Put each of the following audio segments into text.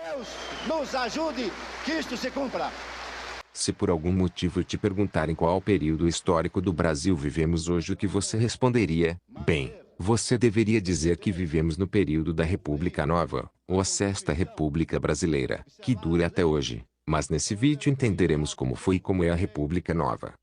Deus nos ajude que isto se cumpra. Se por algum motivo te perguntarem qual período histórico do Brasil vivemos hoje, o que você responderia? Bem, você deveria dizer que vivemos no período da República Nova, ou a Sexta República Brasileira, que dura até hoje. Mas nesse vídeo entenderemos como foi e como é a República Nova.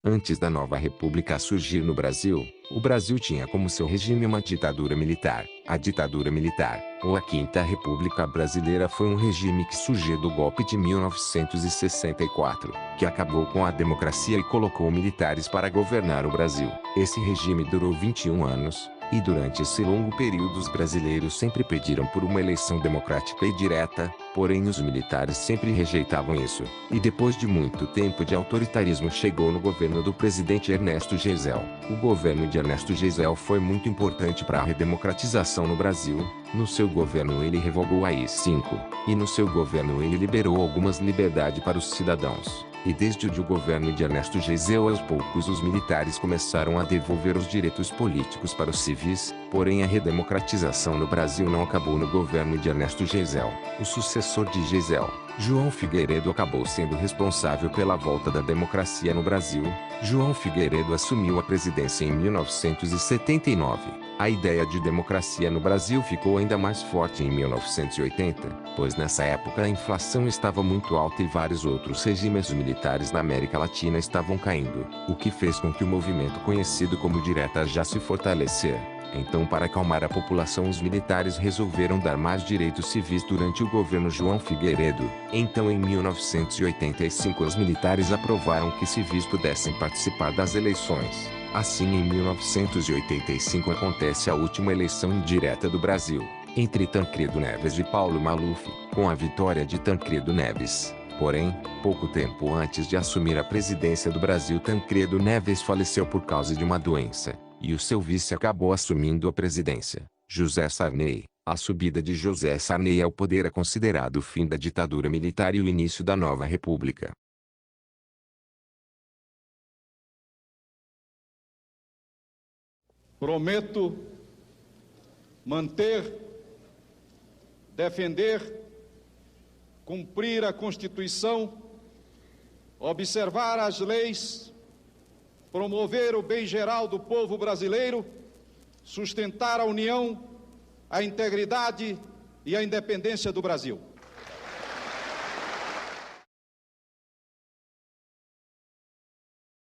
Antes da nova república surgir no Brasil, o Brasil tinha como seu regime uma ditadura militar. A ditadura militar, ou a Quinta República Brasileira, foi um regime que surgiu do golpe de 1964, que acabou com a democracia e colocou militares para governar o Brasil. Esse regime durou 21 anos. E durante esse longo período os brasileiros sempre pediram por uma eleição democrática e direta, porém os militares sempre rejeitavam isso. E depois de muito tempo de autoritarismo chegou no governo do presidente Ernesto Geisel. O governo de Ernesto Geisel foi muito importante para a redemocratização no Brasil. No seu governo ele revogou a AI-5, e no seu governo ele liberou algumas liberdades para os cidadãos. E desde o governo de Ernesto Geisel aos poucos os militares começaram a devolver os direitos políticos para os civis, porém a redemocratização no Brasil não acabou no governo de Ernesto Geisel. O sucessor de Geisel, João Figueiredo, acabou sendo responsável pela volta da democracia no Brasil. João Figueiredo assumiu a presidência em 1979. A ideia de democracia no Brasil ficou ainda mais forte em 1980, pois nessa época a inflação estava muito alta e vários outros regimes militares na América Latina estavam caindo, o que fez com que o movimento conhecido como direita já se fortalecer. Então, para acalmar a população, os militares resolveram dar mais direitos civis durante o governo João Figueiredo. Então, em 1985, os militares aprovaram que civis pudessem participar das eleições. Assim, em 1985 acontece a última eleição indireta do Brasil, entre Tancredo Neves e Paulo Maluf, com a vitória de Tancredo Neves. Porém, pouco tempo antes de assumir a presidência do Brasil, Tancredo Neves faleceu por causa de uma doença, e o seu vice acabou assumindo a presidência, José Sarney. A subida de José Sarney ao poder é considerado o fim da ditadura militar e o início da nova república. Prometo manter, defender, cumprir a Constituição, observar as leis, promover o bem geral do povo brasileiro, sustentar a união, a integridade e a independência do Brasil.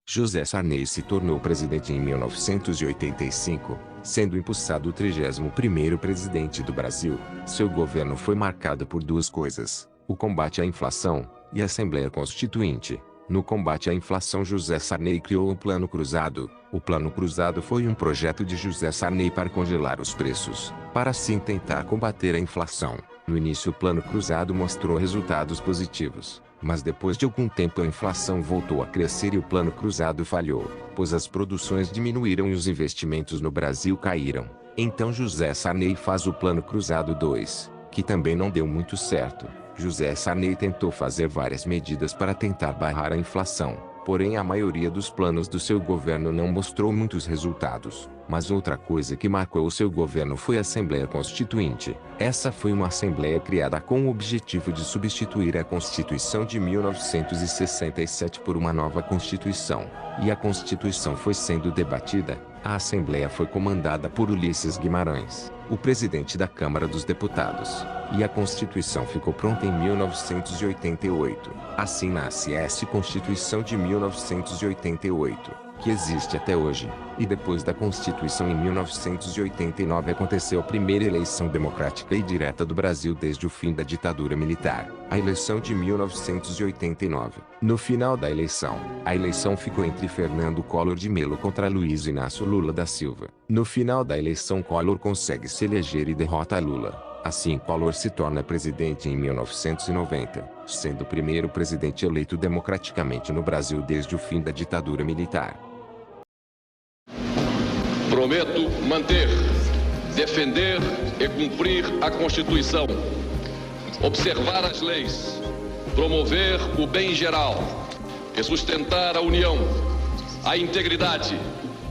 José Sarney se tornou presidente em 1985, sendo impulsado o 31º presidente do Brasil. Seu governo foi marcado por duas coisas: o combate à inflação e a Assembleia Constituinte. No combate à inflação, José Sarney criou o Plano Cruzado. O Plano Cruzado foi um projeto de José Sarney para congelar os preços, para assim tentar combater a inflação. No início, o Plano Cruzado mostrou resultados positivos. Mas depois de algum tempo a inflação voltou a crescer e o Plano Cruzado falhou, pois as produções diminuíram e os investimentos no Brasil caíram. Então José Sarney faz o Plano Cruzado 2, que também não deu muito certo. José Sarney tentou fazer várias medidas para tentar barrar a inflação, porém a maioria dos planos do seu governo não mostrou muitos resultados. Mas outra coisa que marcou o seu governo foi a Assembleia Constituinte. Essa foi uma assembleia criada com o objetivo de substituir a Constituição de 1967 por uma nova Constituição. E a Constituição foi sendo debatida. A Assembleia foi comandada por Ulisses Guimarães, o presidente da Câmara dos Deputados. E a Constituição ficou pronta em 1988. Assim nasce essa Constituição de 1988. Que existe até hoje. E depois da Constituição em 1989 aconteceu a primeira eleição democrática e direta do Brasil desde o fim da ditadura militar, a eleição de 1989. No final da eleição, a eleição ficou entre Fernando Collor de Mello contra Luiz Inácio Lula da Silva. No final da eleição, Collor consegue se eleger e derrota Lula. Assim, Collor se torna presidente em 1990, sendo o primeiro presidente eleito democraticamente no Brasil desde o fim da ditadura militar. Prometo manter, defender e cumprir a Constituição, observar as leis, promover o bem geral e sustentar a união, a integridade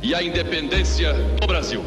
e a independência do Brasil.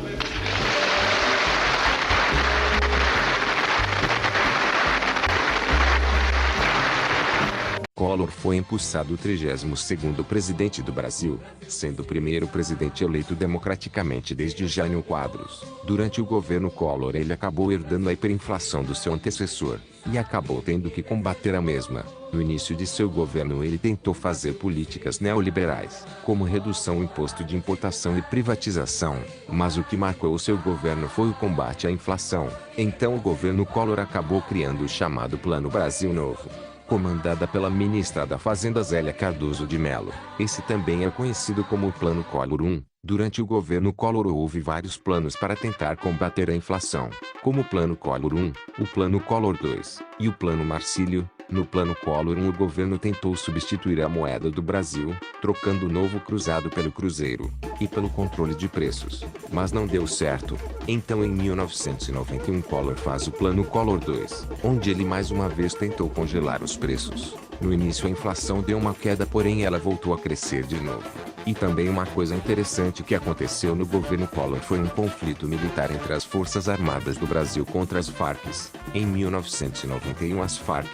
Collor foi impulsado o 32º presidente do Brasil, sendo o primeiro presidente eleito democraticamente desde Jânio Quadros. Durante o governo Collor ele acabou herdando a hiperinflação do seu antecessor, e acabou tendo que combater a mesma. No início de seu governo ele tentou fazer políticas neoliberais, como redução do imposto de importação e privatização, mas o que marcou o seu governo foi o combate à inflação. Então o governo Collor acabou criando o chamado Plano Brasil Novo, comandada pela ministra da Fazenda Zélia Cardoso de Mello. Esse também é conhecido como o Plano Collor I. Durante o governo Collor houve vários planos para tentar combater a inflação, como o Plano Collor I, o Plano Collor II e o Plano Marcílio. No Plano Collor I o governo tentou substituir a moeda do Brasil, trocando o novo cruzado pelo cruzeiro, e pelo controle de preços, mas não deu certo. Então em 1991 Collor faz o Plano Collor II, onde ele mais uma vez tentou congelar os preços. No início a inflação deu uma queda, porém ela voltou a crescer de novo. E também uma coisa interessante que aconteceu no governo Collor foi um conflito militar entre as Forças Armadas do Brasil contra as Farc. Em 1991 as Farc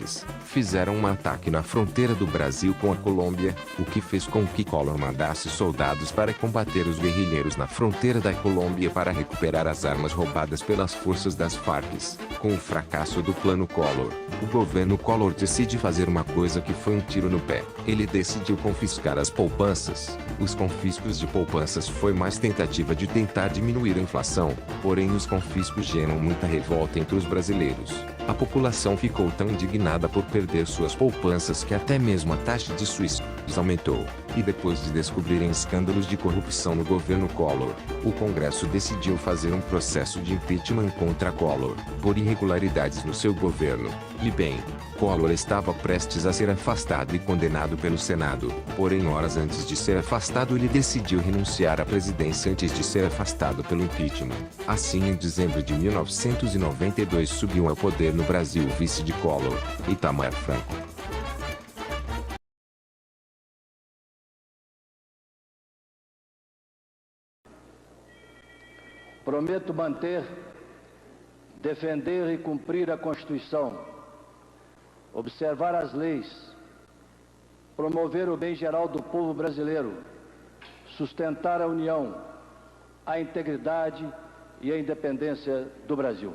fizeram um ataque na fronteira do Brasil com a Colômbia, o que fez com que Collor mandasse soldados para combater os guerrilheiros na fronteira da Colômbia para recuperar as armas roubadas pelas forças das Farc. Com o fracasso do Plano Collor, o governo Collor decide fazer uma coisa que foi um tiro no pé. Ele decidiu confiscar as poupanças. Os confiscos de poupanças foi mais tentativa de tentar diminuir a inflação, porém os confiscos geram muita revolta entre os brasileiros. A população ficou tão indignada por perder suas poupanças que até mesmo a taxa de suicídios aumentou. E depois de descobrirem escândalos de corrupção no governo Collor, o Congresso decidiu fazer um processo de impeachment contra Collor, por irregularidades no seu governo. E bem, Collor estava prestes a ser afastado e condenado pelo Senado, porém horas antes de ser afastado ele decidiu renunciar à presidência antes de ser afastado pelo impeachment. Assim em dezembro de 1992 subiu ao poder no Brasil o vice de Collor, Itamar Franco. Prometo manter, defender e cumprir a Constituição, observar as leis, promover o bem geral do povo brasileiro, sustentar a união, a integridade e a independência do Brasil.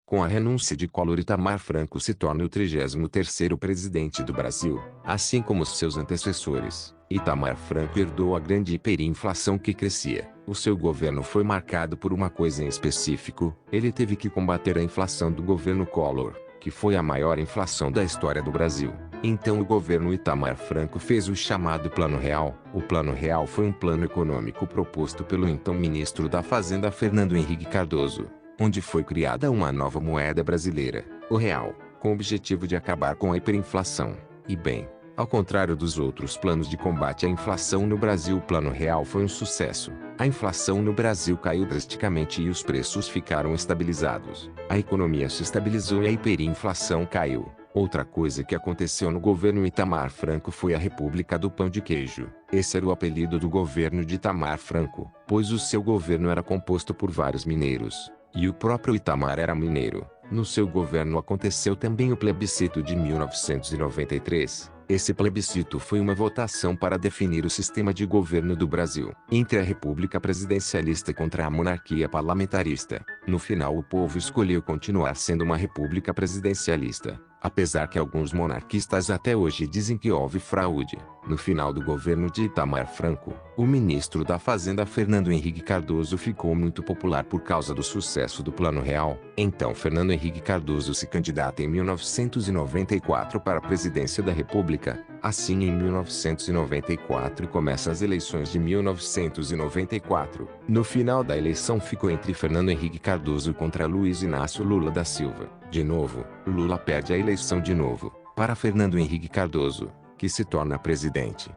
Com a renúncia de Collor, Itamar Franco se torna o 33º presidente do Brasil. Assim como seus antecessores, Itamar Franco herdou a grande hiperinflação que crescia. O seu governo foi marcado por uma coisa em específico: ele teve que combater a inflação do governo Collor, que foi a maior inflação da história do Brasil. Então o governo Itamar Franco fez o chamado Plano Real. O Plano Real foi um plano econômico proposto pelo então ministro da Fazenda Fernando Henrique Cardoso, onde foi criada uma nova moeda brasileira, o real, com o objetivo de acabar com a hiperinflação. E bem, ao contrário dos outros planos de combate à inflação no Brasil, o Plano Real foi um sucesso. A inflação no Brasil caiu drasticamente e os preços ficaram estabilizados. A economia se estabilizou e a hiperinflação caiu. Outra coisa que aconteceu no governo Itamar Franco foi a República do Pão de Queijo. Esse era o apelido do governo de Itamar Franco, pois o seu governo era composto por vários mineiros. E o próprio Itamar era mineiro. No seu governo aconteceu também o plebiscito de 1993. Esse plebiscito foi uma votação para definir o sistema de governo do Brasil, entre a república presidencialista contra a monarquia parlamentarista. No final o povo escolheu continuar sendo uma república presidencialista, apesar que alguns monarquistas até hoje dizem que houve fraude. No final do governo de Itamar Franco, o ministro da Fazenda Fernando Henrique Cardoso ficou muito popular por causa do sucesso do Plano Real. Então Fernando Henrique Cardoso se candidata em 1994 para a presidência da República. Assim em 1994 começam as eleições de 1994. No final da eleição ficou entre Fernando Henrique Cardoso contra Luiz Inácio Lula da Silva. De novo, Lula perde a eleição de novo, para Fernando Henrique Cardoso, que se torna presidente.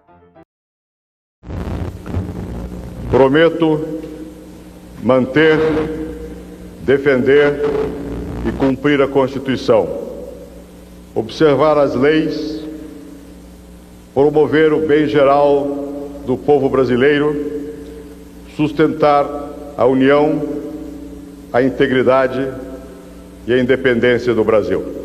Prometo manter, defender e cumprir a Constituição, observar as leis, promover o bem geral do povo brasileiro, sustentar a união, a integridade e a independência do Brasil.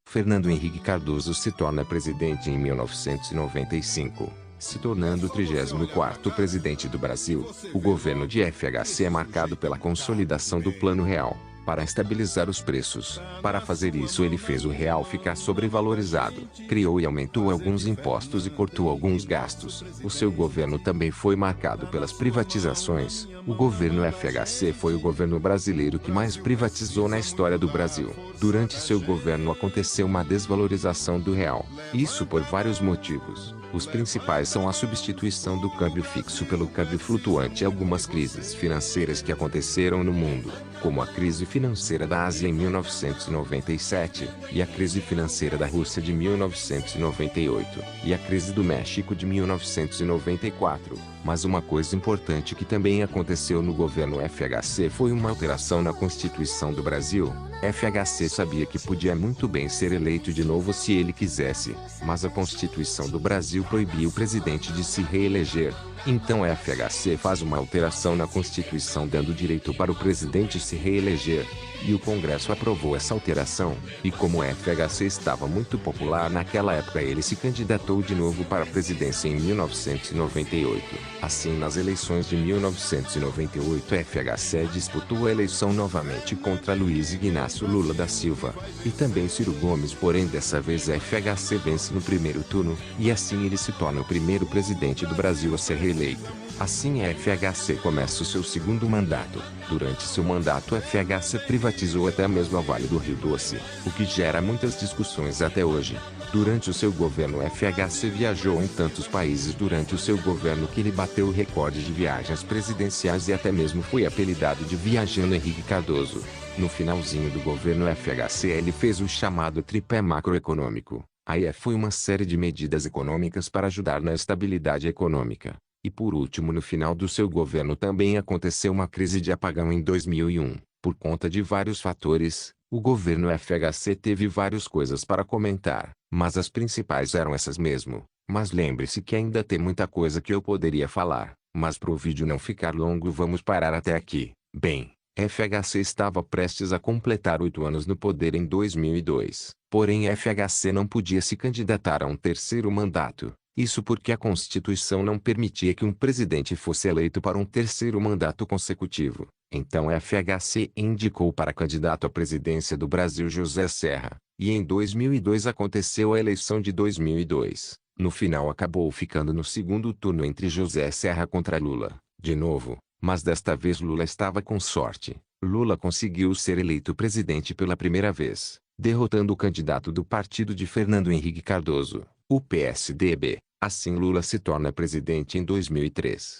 Fernando Henrique Cardoso se torna presidente em 1995, se tornando o 34º presidente do Brasil. O governo de FHC é marcado pela consolidação do Plano Real, para estabilizar os preços. Para fazer isso, ele fez o real ficar sobrevalorizado, criou e aumentou alguns impostos e cortou alguns gastos. O seu governo também foi marcado pelas privatizações. O governo FHC foi o governo brasileiro que mais privatizou na história do Brasil. Durante seu governo aconteceu uma desvalorização do real. Isso por vários motivos. Os principais são a substituição do câmbio fixo pelo câmbio flutuante e algumas crises financeiras que aconteceram no mundo, como a crise financeira da Ásia em 1997, e a crise financeira da Rússia de 1998, e a crise do México de 1994. Mas uma coisa importante que também aconteceu no governo FHC foi uma alteração na Constituição do Brasil. FHC sabia que podia muito bem ser eleito de novo se ele quisesse, mas a Constituição do Brasil proibia o presidente de se reeleger. Então a FHC faz uma alteração na Constituição dando direito para o presidente se reeleger. E o Congresso aprovou essa alteração, e como o FHC estava muito popular naquela época, ele se candidatou de novo para a presidência em 1998. Assim, nas eleições de 1998, a FHC disputou a eleição novamente contra Luiz Inácio Lula da Silva, e também Ciro Gomes, porém dessa vez a FHC vence no primeiro turno, e assim ele se torna o primeiro presidente do Brasil a ser reeleito. Assim a FHC começa o seu segundo mandato. Durante seu mandato a FHC privatizou até mesmo a Vale do Rio Doce, o que gera muitas discussões até hoje. Durante o seu governo a FHC viajou em tantos países durante o seu governo que ele bateu o recorde de viagens presidenciais e até mesmo foi apelidado de Viajando Henrique Cardoso. No finalzinho do governo FHC ele fez o chamado tripé macroeconômico. Aí foi uma série de medidas econômicas para ajudar na estabilidade econômica. E por último, no final do seu governo também aconteceu uma crise de apagão em 2001. Por conta de vários fatores, o governo FHC teve várias coisas para comentar, mas as principais eram essas mesmo. Mas lembre-se que ainda tem muita coisa que eu poderia falar, mas para o vídeo não ficar longo vamos parar até aqui. Bem, FHC estava prestes a completar 8 anos no poder em 2002, porém FHC não podia se candidatar a um terceiro mandato. Isso porque a Constituição não permitia que um presidente fosse eleito para um terceiro mandato consecutivo. Então a FHC indicou para candidato à presidência do Brasil José Serra, e em 2002 aconteceu a eleição de 2002. No final acabou ficando no segundo turno entre José Serra contra Lula, de novo, mas desta vez Lula estava com sorte. Lula conseguiu ser eleito presidente pela primeira vez, derrotando o candidato do partido de Fernando Henrique Cardoso, o PSDB. Assim Lula se torna presidente em 2003.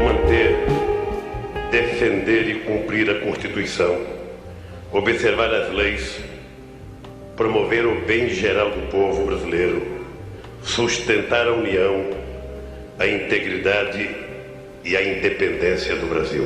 Manter, defender e cumprir a Constituição, observar as leis, promover o bem geral do povo brasileiro, sustentar a união, a integridade e a independência do Brasil.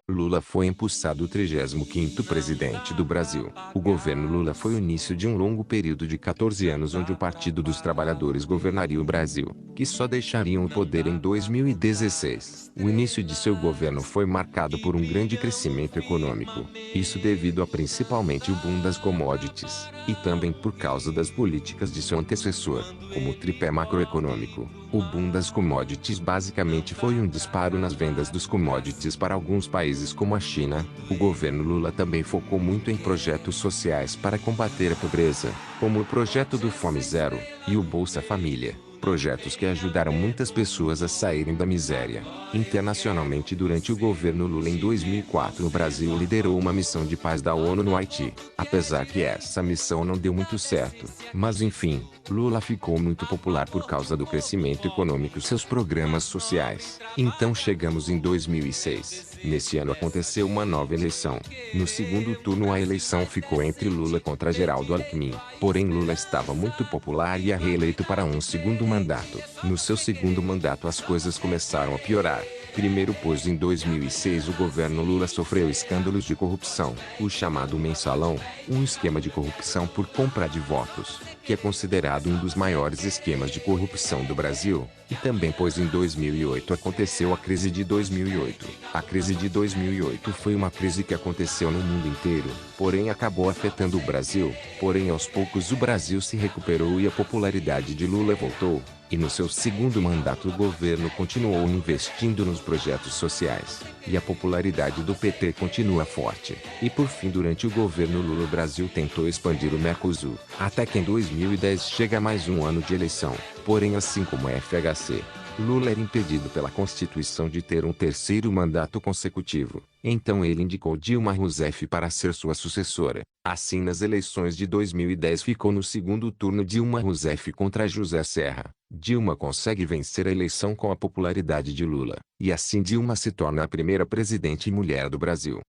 Lula foi empossado o 35º presidente do Brasil. O governo Lula foi o início de um longo período de 14 anos onde o Partido dos Trabalhadores governaria o Brasil, que só deixariam o poder em 2016. O início de seu governo foi marcado por um grande crescimento econômico, isso devido a principalmente o boom das commodities, e também por causa das políticas de seu antecessor, como o tripé macroeconômico. O boom das commodities basicamente foi um disparo nas vendas dos commodities para alguns países como a China. O governo Lula também focou muito em projetos sociais para combater a pobreza, como o projeto do Fome Zero e o Bolsa Família. projetos que ajudaram muitas pessoas a saírem da miséria. Internacionalmente, durante o governo Lula em 2004, o Brasil liderou uma missão de paz da ONU no Haiti. Apesar que essa missão não deu muito certo. Mas enfim, Lula ficou muito popular por causa do crescimento econômico e seus programas sociais. Então chegamos em 2006. Nesse ano aconteceu uma nova eleição. No segundo turno a eleição ficou entre Lula contra Geraldo Alckmin. Porém Lula estava muito popular e é reeleito para um segundo mandato. No seu segundo mandato as coisas começaram a piorar. Primeiro, pois em 2006 o governo Lula sofreu escândalos de corrupção, o chamado mensalão, um esquema de corrupção por compra de votos, que é considerado um dos maiores esquemas de corrupção do Brasil. E também pois em 2008 aconteceu a crise de 2008. A crise de 2008 foi uma crise que aconteceu no mundo inteiro, porém acabou afetando o Brasil. Porém aos poucos o Brasil se recuperou e a popularidade de Lula voltou. E no seu segundo mandato o governo continuou investindo nos projetos sociais. E a popularidade do PT continua forte. E por fim, durante o governo Lula o Brasil tentou expandir o Mercosul. Até que em 2010 chega mais um ano de eleição. Porém, assim como a FHC, Lula era impedido pela Constituição de ter um terceiro mandato consecutivo. Então ele indicou Dilma Rousseff para ser sua sucessora. Assim, nas eleições de 2010 ficou no segundo turno Dilma Rousseff contra José Serra. Dilma consegue vencer a eleição com a popularidade de Lula. E assim Dilma se torna a primeira presidente mulher do Brasil.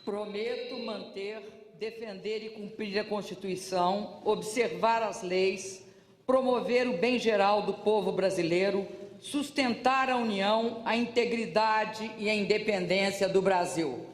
Prometo manter, defender e cumprir a Constituição, observar as leis, promover o bem geral do povo brasileiro, sustentar a união, a integridade e a independência do Brasil.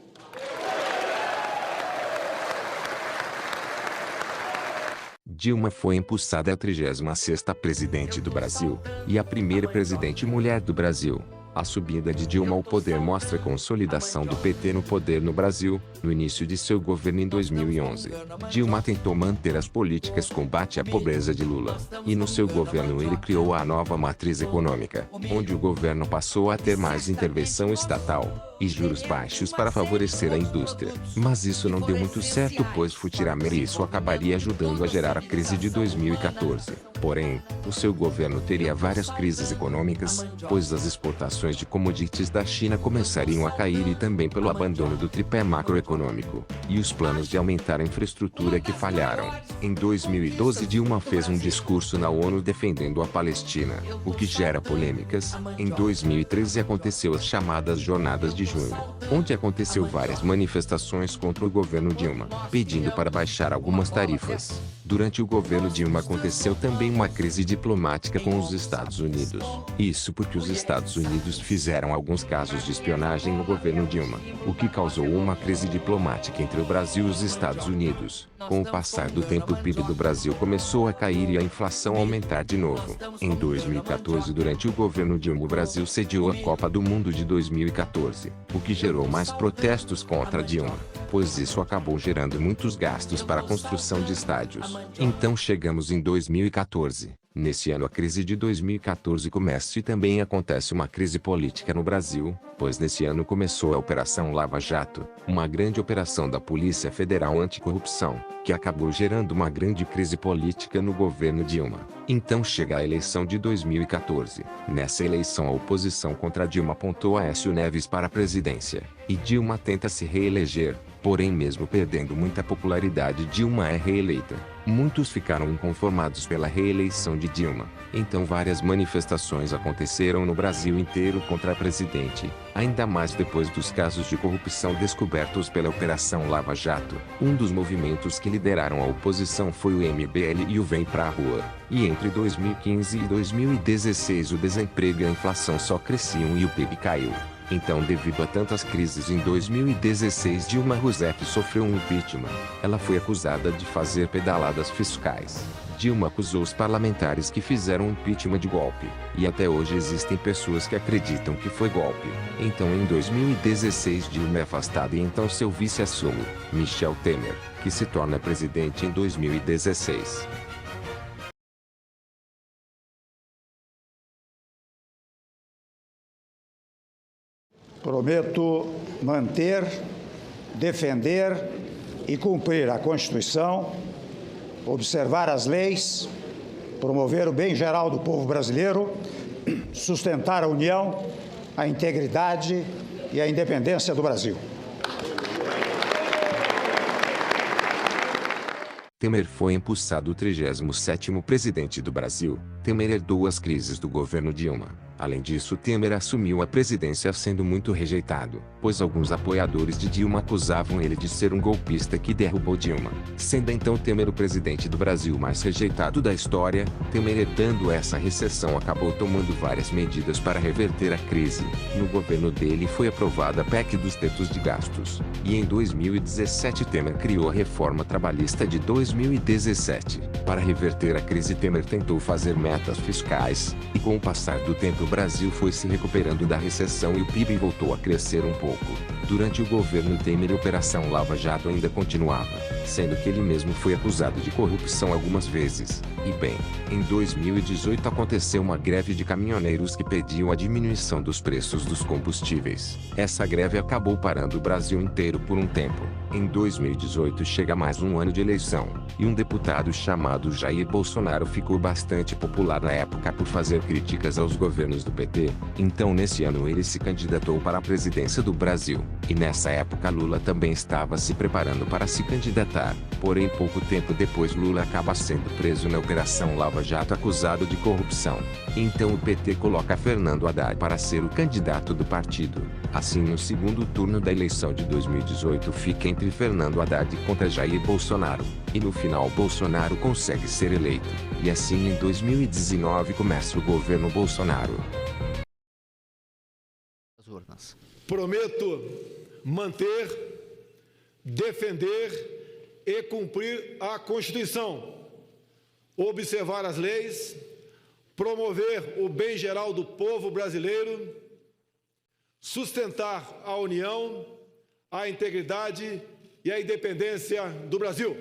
Dilma foi impulsada a 36ª presidente do Brasil, e a primeira presidente mulher do Brasil. A subida de Dilma ao poder mostra a consolidação do PT no poder no Brasil. No início de seu governo em 2011, Dilma tentou manter as políticas de combate à pobreza de Lula. E no seu governo ele criou a nova matriz econômica, onde o governo passou a ter mais intervenção estatal e juros baixos para favorecer a indústria. Mas isso não deu muito certo, pois futuramente isso acabaria ajudando a gerar a crise de 2014. Porém, o seu governo teria várias crises econômicas, pois as exportações de commodities da China começariam a cair e também pelo abandono do tripé macroeconômico, e os planos de aumentar a infraestrutura que falharam. Em 2012 Dilma fez um discurso na ONU defendendo a Palestina, o que gera polêmicas. Em 2013 aconteceu as chamadas Jornadas de Junho, onde aconteceu várias manifestações contra o governo Dilma, pedindo para baixar algumas tarifas. Durante o governo Dilma aconteceu também uma crise diplomática com os Estados Unidos. Isso porque os Estados Unidos fizeram alguns casos de espionagem no governo Dilma, o que causou uma crise diplomática entre o Brasil e os Estados Unidos. Com o passar do tempo o PIB do Brasil começou a cair e a inflação a aumentar de novo. Em 2014, durante o governo Dilma, o Brasil sediou a Copa do Mundo de 2014, o que gerou mais protestos contra Dilma, pois isso acabou gerando muitos gastos para a construção de estádios. Então chegamos em 2014. Nesse ano a crise de 2014 começa e também acontece uma crise política no Brasil, pois nesse ano começou a Operação Lava Jato, uma grande operação da Polícia Federal anticorrupção, que acabou gerando uma grande crise política no governo Dilma. Então chega a eleição de 2014. Nessa eleição a oposição contra Dilma apontou Aécio Neves para a presidência, e Dilma tenta se reeleger. Porém, mesmo perdendo muita popularidade, Dilma é reeleita. Muitos ficaram inconformados pela reeleição de Dilma. Então várias manifestações aconteceram no Brasil inteiro contra a presidente, ainda mais depois dos casos de corrupção descobertos pela Operação Lava Jato. Um dos movimentos que lideraram a oposição foi o MBL e o Vem Pra Rua. E entre 2015 e 2016 o desemprego e a inflação só cresciam e o PIB caiu. Então, devido a tantas crises, em 2016 Dilma Rousseff sofreu um impeachment. Ela foi acusada de fazer pedaladas fiscais. Dilma acusou os parlamentares que fizeram impeachment de golpe. E até hoje existem pessoas que acreditam que foi golpe. Então em 2016 Dilma é afastada e então seu vice assume, Michel Temer, que se torna presidente em 2016. Prometo manter, defender e cumprir a Constituição, observar as leis, promover o bem geral do povo brasileiro, sustentar a união, a integridade e a independência do Brasil. Temer foi impulsado o 37º presidente do Brasil. Temer herdou as crises do governo Dilma. Além disso, Temer assumiu a presidência sendo muito rejeitado, pois alguns apoiadores de Dilma acusavam ele de ser um golpista que derrubou Dilma. Sendo então Temer o presidente do Brasil mais rejeitado da história, Temer, herdando essa recessão, acabou tomando várias medidas para reverter a crise. No governo dele foi aprovada a PEC dos tetos de gastos. E em 2017 Temer criou a reforma trabalhista de 2017. Para reverter a crise, Temer tentou fazer metas fiscais, e com o passar do tempo o Brasil foi se recuperando da recessão e o PIB voltou a crescer um pouco. Durante o governo Temer, a Operação Lava Jato ainda continuava, sendo que ele mesmo foi acusado de corrupção algumas vezes. E bem, em 2018 aconteceu uma greve de caminhoneiros que pediam a diminuição dos preços dos combustíveis. Essa greve acabou parando o Brasil inteiro por um tempo. Em 2018 chega mais um ano de eleição, e um deputado chamado Jair Bolsonaro ficou bastante popular na época por fazer críticas aos governos do PT. Então nesse ano ele se candidatou para a presidência do Brasil, e nessa época Lula também estava se preparando para se candidatar. Porém, pouco tempo depois Lula acaba sendo preso na Operação Lava Jato acusado de corrupção. Então o PT coloca Fernando Haddad para ser o candidato do partido. Assim, no segundo turno da eleição de 2018 fica entre Fernando Haddad contra Jair Bolsonaro, e no final Bolsonaro consegue ser eleito. E assim em 2019 começa o governo Bolsonaro. Prometo manter, defender e cumprir a Constituição, observar as leis, promover o bem geral do povo brasileiro, sustentar a união, a integridade e a independência do Brasil.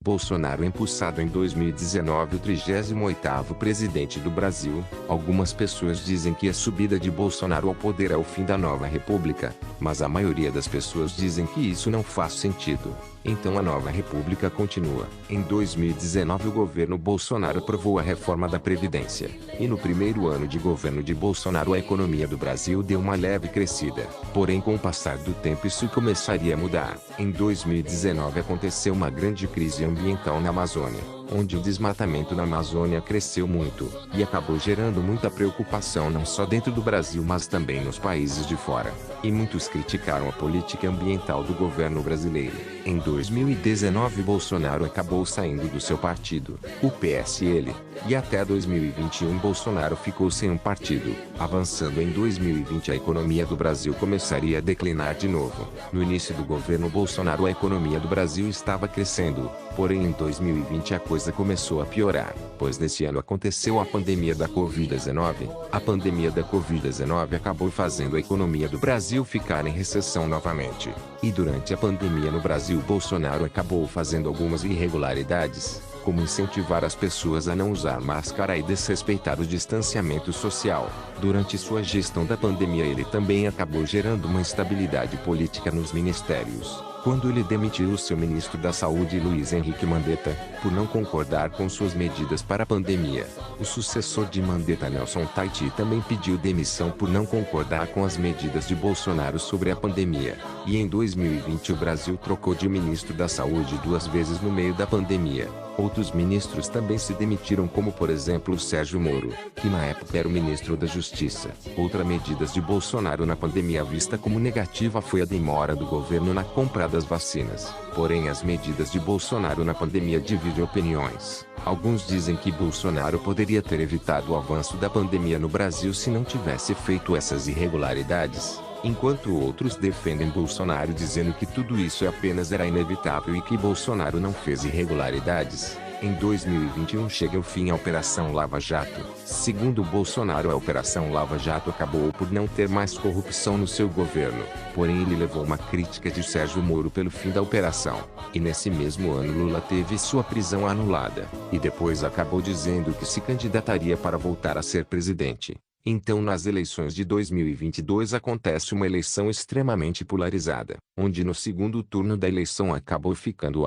Bolsonaro é impulsado em 2019 o 38º presidente do Brasil. Algumas pessoas dizem que a subida de Bolsonaro ao poder é o fim da nova república, mas a maioria das pessoas dizem que isso não faz sentido. Então a nova república continua. Em 2019 o governo Bolsonaro aprovou a reforma da Previdência. E no primeiro ano de governo de Bolsonaro a economia do Brasil deu uma leve crescida. Porém, com o passar do tempo isso começaria a mudar. Em 2019 aconteceu uma grande crise ambiental na Amazônia, onde o desmatamento na Amazônia cresceu muito, e acabou gerando muita preocupação não só dentro do Brasil mas também nos países de fora. E muitos criticaram a política ambiental do governo brasileiro. Em 2019 Bolsonaro acabou saindo do seu partido, o PSL, e até 2021 Bolsonaro ficou sem um partido. Avançando em 2020 a economia do Brasil começaria a declinar de novo. No início do governo Bolsonaro a economia do Brasil estava crescendo, porém em 2020 a coisa começou a piorar, pois nesse ano aconteceu a pandemia da Covid-19. A pandemia da Covid-19 acabou fazendo a economia do Brasil ficar em recessão novamente. E durante a pandemia no Brasil Bolsonaro acabou fazendo algumas irregularidades, como incentivar as pessoas a não usar máscara e desrespeitar o distanciamento social. Durante sua gestão da pandemia ele também acabou gerando uma instabilidade política nos ministérios, quando ele demitiu o seu ministro da Saúde Luiz Henrique Mandetta, por não concordar com suas medidas para a pandemia. O sucessor de Mandetta, Nelson Taiti, também pediu demissão por não concordar com as medidas de Bolsonaro sobre a pandemia. E em 2020 o Brasil trocou de ministro da Saúde 2 vezes no meio da pandemia. Outros ministros também se demitiram, como por exemplo o Sérgio Moro, que na época era o ministro da Justiça. Outra medida de Bolsonaro na pandemia vista como negativa foi a demora do governo na compra das vacinas. Porém, as medidas de Bolsonaro na pandemia dividem opiniões. Alguns dizem que Bolsonaro poderia ter evitado o avanço da pandemia no Brasil se não tivesse feito essas irregularidades, enquanto outros defendem Bolsonaro dizendo que tudo isso apenas era inevitável e que Bolsonaro não fez irregularidades. Em 2021 chega ao fim a Operação Lava Jato. Segundo Bolsonaro, a Operação Lava Jato acabou por não ter mais corrupção no seu governo. Porém, ele levou uma crítica de Sérgio Moro pelo fim da operação. E nesse mesmo ano Lula teve sua prisão anulada. E depois acabou dizendo que se candidataria para voltar a ser presidente. Então nas eleições de 2022 acontece uma eleição extremamente polarizada, onde no segundo turno da eleição acabou ficando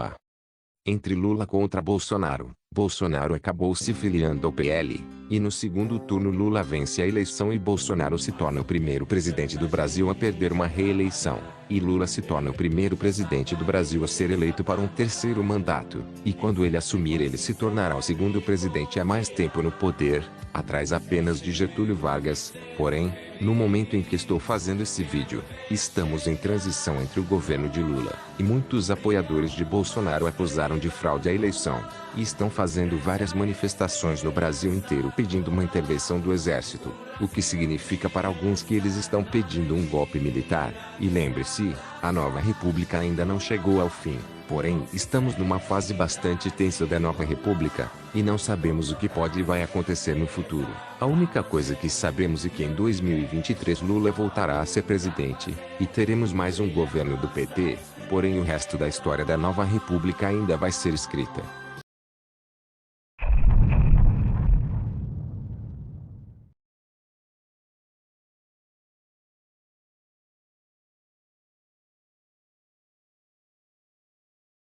entre Lula contra Bolsonaro. Bolsonaro acabou se filiando ao PL, e no segundo turno Lula vence a eleição e Bolsonaro se torna o primeiro presidente do Brasil a perder uma reeleição, e Lula se torna o primeiro presidente do Brasil a ser eleito para um terceiro mandato, e quando ele assumir ele se tornará o segundo presidente há mais tempo no poder, atrás apenas de Getúlio Vargas. Porém, no momento em que estou fazendo esse vídeo, estamos em transição entre o governo de Lula, e muitos apoiadores de Bolsonaro acusaram de fraude a eleição, e estão fazendo várias manifestações no Brasil inteiro pedindo uma intervenção do exército, o que significa para alguns que eles estão pedindo um golpe militar. E lembre-se, a nova república ainda não chegou ao fim, porém estamos numa fase bastante tensa da nova república, e não sabemos o que pode e vai acontecer no futuro. A única coisa que sabemos é que em 2023 Lula voltará a ser presidente, e teremos mais um governo do PT, porém o resto da história da nova república ainda vai ser escrita.